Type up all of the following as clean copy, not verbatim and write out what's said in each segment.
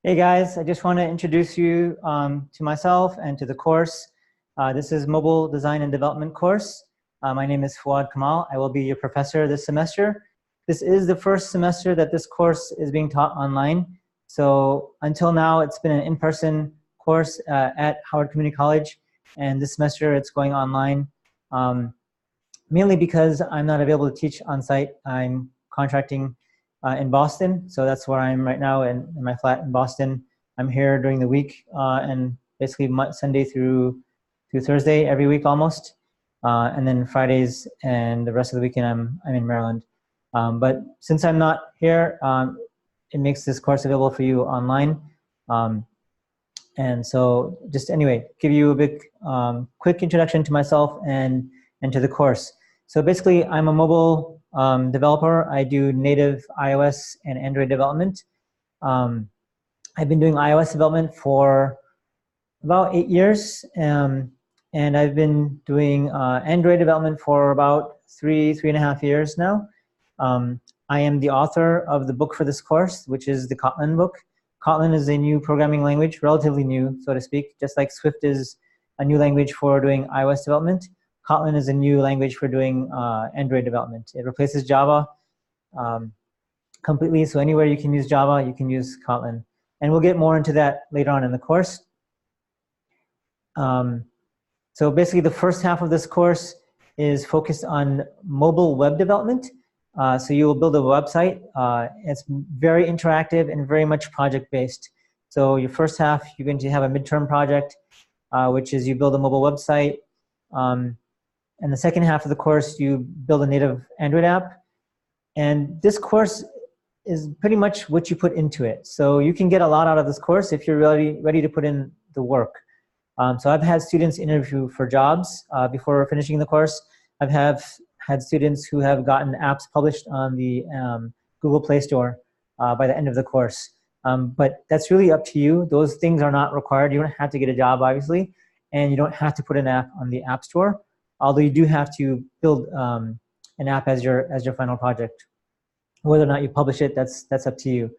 Hey guys, I just want to introduce you to myself and to the course. This is Mobile Design and Development course. My name is Fuad Kamal. I will be your professor this semester. This is the first semester that this course is being taught online. So until now, it's been an in-person course at Howard Community College, and this semester it's going online. Mainly because I'm not available to teach on site. I'm contracting in Boston, so that's where I am right now in my flat in Boston. I'm here during the week and basically Sunday through Thursday every week almost, and then Fridays and the rest of the weekend I'm in Maryland. But since I'm not here, it makes this course available for you online. And so just anyway, give you a big quick introduction to myself and to the course. So basically, I'm a mobile developer. I do native iOS and Android development. I've been doing iOS development for about 8 years, and I've been doing Android development for about three and a half years now. I am the author of the book for this course, which is the Kotlin book. Kotlin is a new programming language, relatively new, so to speak, just like Swift is a new language for doing iOS development. Kotlin is a new language for doing Android development. It replaces Java completely, so anywhere you can use Java, you can use Kotlin. And we'll get more into that later on in the course. So basically, the first half of this course is focused on mobile web development. So you will build a website. It's very interactive and very much project-based. So your first half, you're going to have a midterm project, which is you build a mobile website. And the second half of the course, you build a native Android app. And this course is pretty much what you put into it. So you can get a lot out of this course if you're really ready to put in the work. So I've had students interview for jobs before finishing the course. I've had students who have gotten apps published on the Google Play Store by the end of the course. But that's really up to you. Those things are not required. You don't have to get a job, obviously, and you don't have to put an app on the App Store, although you do have to build an app as your final project. Whether or not you publish it, that's up to you.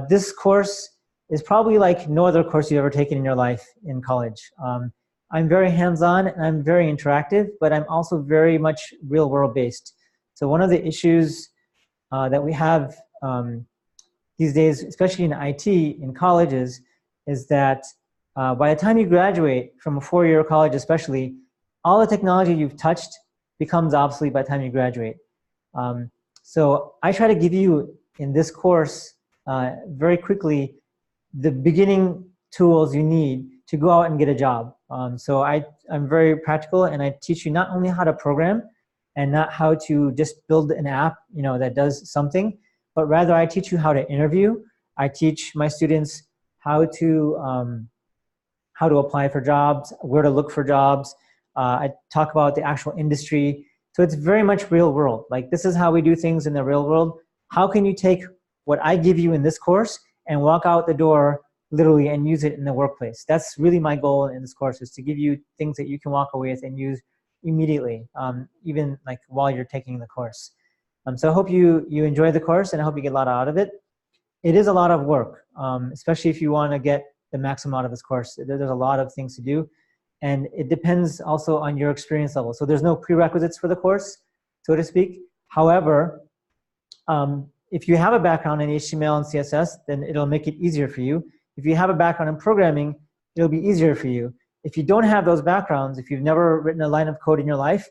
This course is probably like no other course you've ever taken in your life in college. I'm very hands-on and I'm very interactive, but I'm also very much real-world based. So one of the issues that we have these days, especially in IT in colleges, is that by the time you graduate from a four-year college especially, all the technology you've touched becomes obsolete by the time you graduate. So I try to give you in this course very quickly the beginning tools you need to go out and get a job. So I'm very practical, and I teach you not only how to program and not how to just build an app, that does something, but rather I teach you how to interview. I teach my students how to apply for jobs, where to look for jobs. I talk about the actual industry. So it's very much real world. Like, this is how we do things in the real world. How can you take what I give you in this course and walk out the door literally and use it in the workplace? That's really my goal in this course, is to give you things that you can walk away with and use immediately, even like while you're taking the course. So I hope you enjoy the course, and I hope you get a lot out of it. It is a lot of work, especially if you want to get the maximum out of this course. There's a lot of things to do, and it depends also on your experience level. So there's no prerequisites for the course, so to speak. However, if you have a background in HTML and CSS, then it'll make it easier for you. If you have a background in programming, it'll be easier for you. If you don't have those backgrounds, if you've never written a line of code in your life,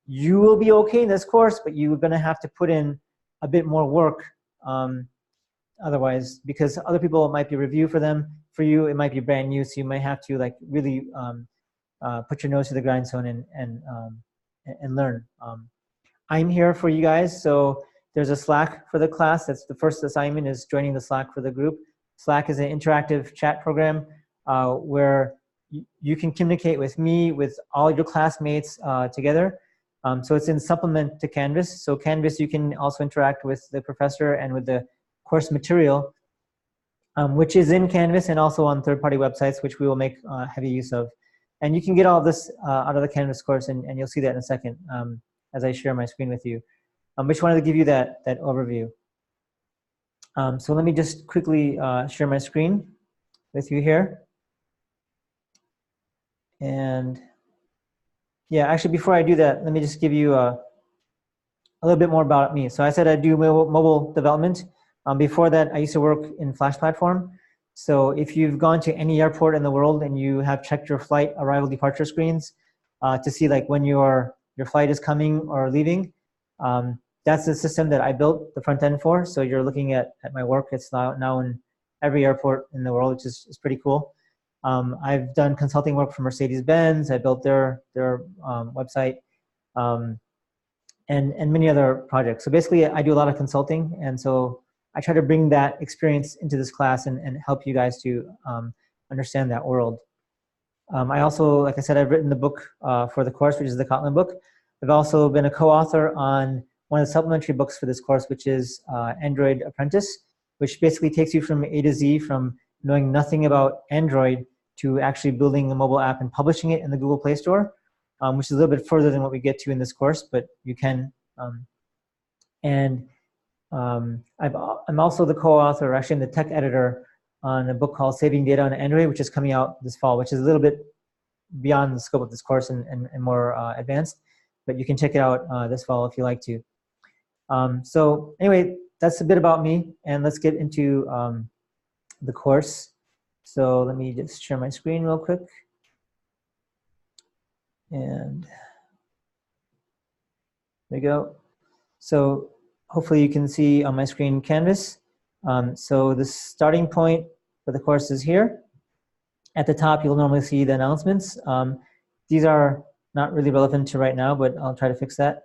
you will be okay in this course, but you're going to have to put in a bit more work otherwise, because other people, it might be review for them. For you, it might be brand new, so you might have to like really put your nose to the grindstone and learn. I'm here for you guys, so there's a Slack for the class. That's the first assignment, is joining the Slack for the group. Slack is an interactive chat program where you can communicate with me, with all your classmates together. So it's in supplement to Canvas. So Canvas, you can also interact with the professor and with the course material, which is in Canvas and also on third-party websites, which we will make heavy use of. And you can get all of this out of the Canvas course, and you'll see that in a second as I share my screen with you. I just wanted to give you that overview. So let me just quickly share my screen with you here. And yeah, actually, before I do that, let me just give you a little bit more about me. So I said I do mobile development. Before that, I used to work in Flash platform. So if you've gone to any airport in the world and you have checked your flight arrival departure screens to see like when your flight is coming or leaving, that's the system that I built the front end for. So you're looking at my work. It's now in every airport in the world, which is pretty cool. I've done consulting work for Mercedes-Benz. I built their website. And many other projects. So basically, I do a lot of consulting, and so I try to bring that experience into this class and help you guys to understand that world. I also, like I said, I've written the book for the course, which is the Kotlin book. I've also been a co-author on one of the supplementary books for this course, which is Android Apprentice, which basically takes you from A to Z, from knowing nothing about Android to actually building a mobile app and publishing it in the Google Play Store. Which is a little bit further than what we get to in this course, but you can. I'm also the co-author, actually I'm the tech editor on a book called Saving Data on Android, which is coming out this fall, which is a little bit beyond the scope of this course and more advanced, but you can check it out this fall if you like to. So anyway, that's a bit about me, and let's get into the course. So let me just share my screen real quick. And there you go. So hopefully you can see on my screen Canvas. So the starting point for the course is here. At the top, you'll normally see the announcements. These are not really relevant to right now, but I'll try to fix that.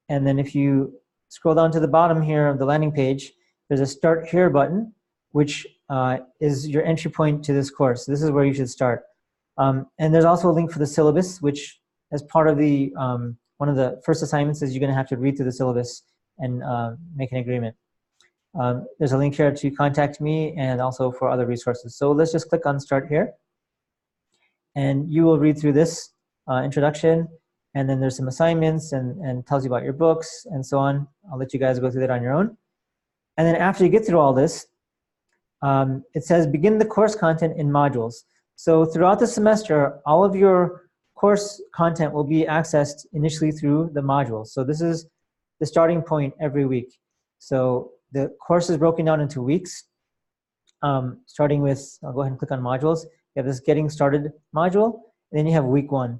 And then if you scroll down to the bottom here of the landing page, there's a Start Here button, which is your entry point to this course. This is where you should start. And there's also a link for the syllabus, which as part of the one of the first assignments is you're going to have to read through the syllabus and make an agreement. There's a link here to contact me and also for other resources. So let's just click on Start Here. And you will read through this introduction, and then there's some assignments and tells you about your books and so on. I'll let you guys go through that on your own. And then after you get through all this, it says begin the course content in modules. So throughout the semester, all of your course content will be accessed initially through the modules. So this is the starting point every week. So the course is broken down into weeks, starting with, I'll go ahead and click on modules. You have this getting started module, and then you have week 1,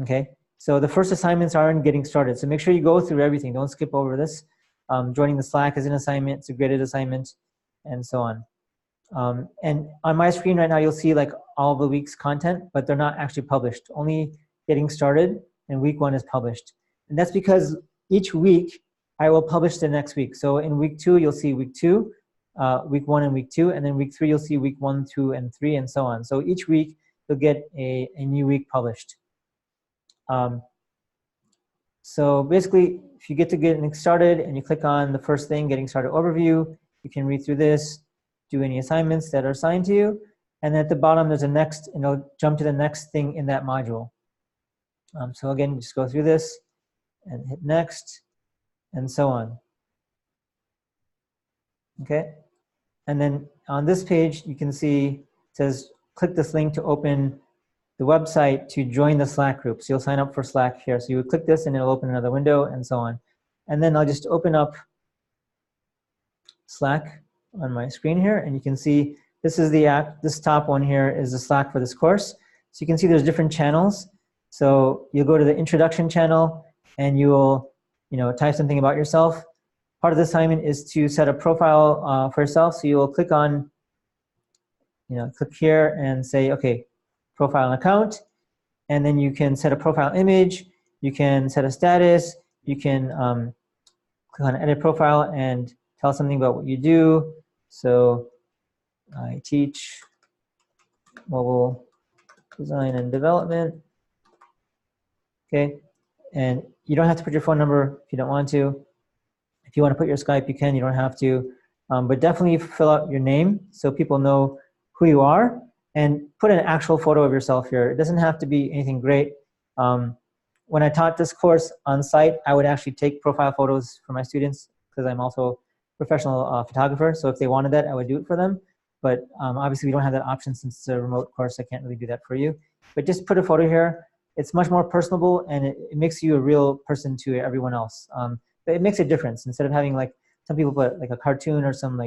okay? So the first assignments are in getting started. So make sure you go through everything. Don't skip over this. Joining the Slack is an assignment, it's a graded assignment, and so on. And on my screen right now, you'll see like all the week's content, but they're not actually published. Only getting started and week 1 is published. And that's because each week I will publish the next week. So in week 2, you'll see week 2, week 1 and week 2, and then week 3, you'll see week 1, 2, and 3, and so on. So each week you'll get a new week published. So basically, if you get to getting started and you click on the first thing, getting started overview, you can read through this, do any assignments that are assigned to you, and at the bottom there's a next, and it'll jump to the next thing in that module. So again, just go through this and hit next, and so on. Okay, and then on this page you can see it says click this link to open the website to join the Slack group. So you'll sign up for Slack here. So you would click this and it'll open another window and so on. And then I'll just open up Slack on my screen here, and you can see this is the app. This top one here is the Slack for this course. So you can see there's different channels. So you'll go to the introduction channel and you will, type something about yourself. Part of the assignment is to set a profile for yourself. So you'll click on, click here and say, okay, profile and account, and then you can set a profile image. You can set a status. You can click on edit profile and tell something about what you do. So I teach mobile design and development. Okay, and you don't have to put your phone number if you don't want to. If you want to put your Skype, you can. You don't have to, but definitely fill out your name so people know who you are, and put an actual photo of yourself here. It doesn't have to be anything great. When I taught this course on site, I would actually take profile photos for my students because I'm also professional photographer, so if they wanted that, I would do it for them. But obviously, we don't have that option since it's a remote course. I can't really do that for you. But just put a photo here. It's much more personable, and it makes you a real person to everyone else. But it makes a difference. Instead of having like some people put like a cartoon or some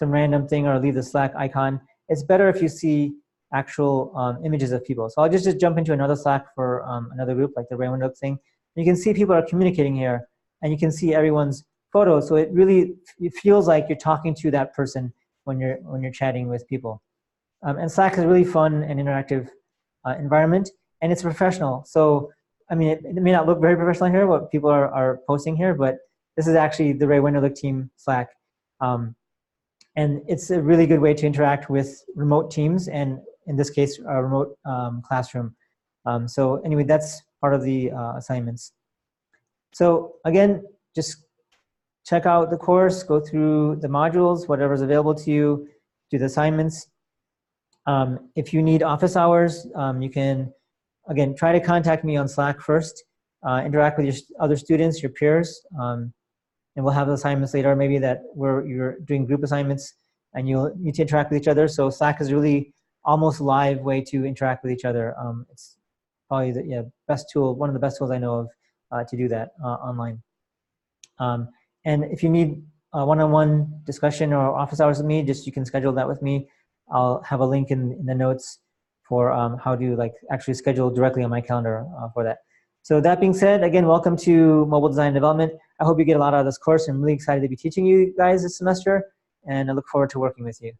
random thing or leave the Slack icon, it's better if you see actual images of people. So I'll just jump into another Slack for another group, like the Raymond Oak thing. You can see people are communicating here, and you can see everyone's photos. So it feels like you're talking to that person when you're chatting with people. And Slack is a really fun and interactive environment, and it's professional. So I mean, it may not look very professional here, what people are posting here, but this is actually the Ray Wenderlich team Slack. And it's a really good way to interact with remote teams, and in this case, a remote classroom. So anyway, that's part of the assignments. So again, just check out the course, go through the modules, whatever's available to you, do the assignments. If you need office hours, you can, again, try to contact me on Slack first, interact with your other students, your peers, and we'll have assignments later, maybe that where you're doing group assignments and you'll need to interact with each other. So Slack is really almost live way to interact with each other. It's probably the best tool, one of the best tools I know of to do that online. And if you need a one-on-one discussion or office hours with me, you can schedule that with me. I'll have a link in the notes for how to actually schedule directly on my calendar for that. So that being said, again, welcome to Mobile Design and Development. I hope you get a lot out of this course. I'm really excited to be teaching you guys this semester, and I look forward to working with you.